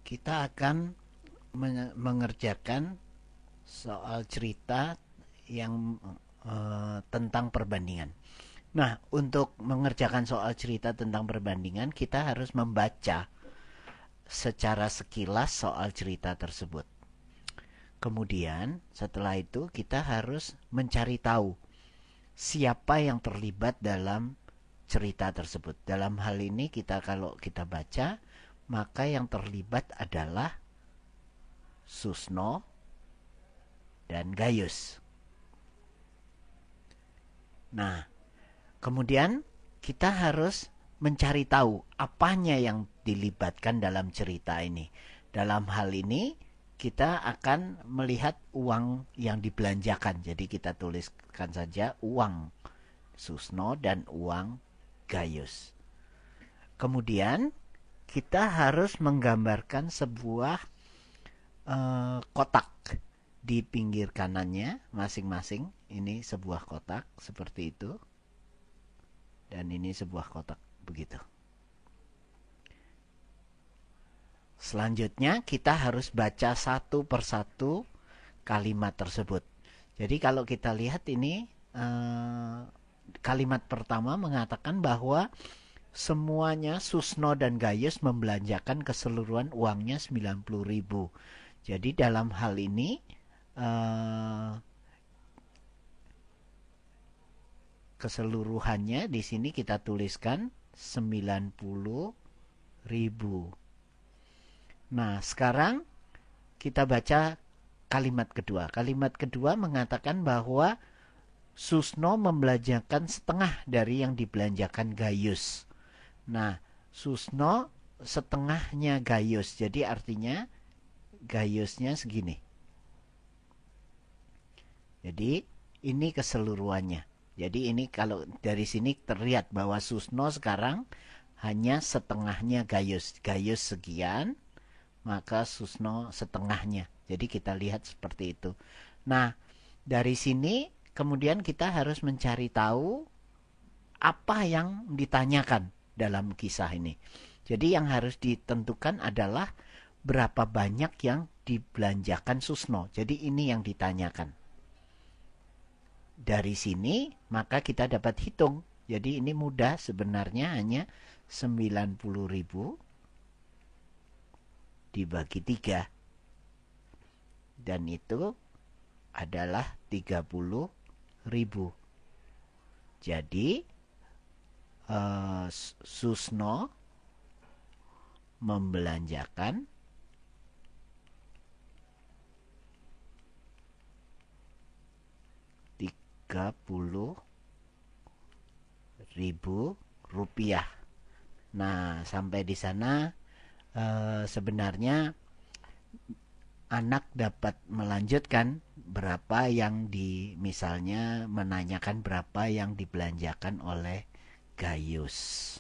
kita akan mengerjakan soal cerita yang tentang perbandingan. Nah, untuk mengerjakan soal cerita tentang perbandingan, kita harus membaca secara sekilas soal cerita tersebut. Kemudian, setelah itu kita harus mencari tahu siapa yang terlibat dalam cerita tersebut. Dalam hal ini kalau kita baca, maka yang terlibat adalah Susno dan Gayus. Nah, kemudian kita harus mencari tahu apanya yang dilibatkan dalam cerita ini. Dalam hal ini kita akan melihat uang yang dibelanjakan. Jadi kita tuliskan saja uang Susno dan uang Gayus. Kemudian kita harus menggambarkan sebuah kotak di pinggir kanannya masing-masing. Ini sebuah kotak seperti itu, dan ini sebuah kotak begitu. Selanjutnya kita harus baca satu persatu kalimat tersebut. Jadi kalau kita lihat ini kalimat pertama mengatakan bahwa semuanya Susno dan Gayus membelanjakan keseluruhan uangnya 90.000. Jadi dalam hal ini keseluruhannya di sini kita tuliskan 90.000. Nah, sekarang kita baca kalimat kedua. Kalimat kedua mengatakan bahwa Susno membelanjakan setengah dari yang dibelanjakan Gayus. Nah, Susno setengahnya Gayus. Jadi artinya Gayusnya segini. Jadi ini keseluruhannya. Jadi ini kalau dari sini terlihat bahwa Susno sekarang hanya setengahnya Gayus. Gayus sekian, maka Susno setengahnya. Jadi kita lihat seperti itu. Nah, dari sini kemudian kita harus mencari tahu apa yang ditanyakan dalam kisah ini. Jadi yang harus ditentukan adalah berapa banyak yang dibelanjakan Susno. Jadi ini yang ditanyakan. Dari sini maka kita dapat hitung. Jadi ini mudah, sebenarnya hanya 90.000 dibagi 3. Dan itu adalah 30.000. Jadi Susno membelanjakan 30.000 rupiah. Nah, sampai di sana sebenarnya anak dapat melanjutkan berapa yang misalnya menanyakan berapa yang dibelanjakan oleh Gayus.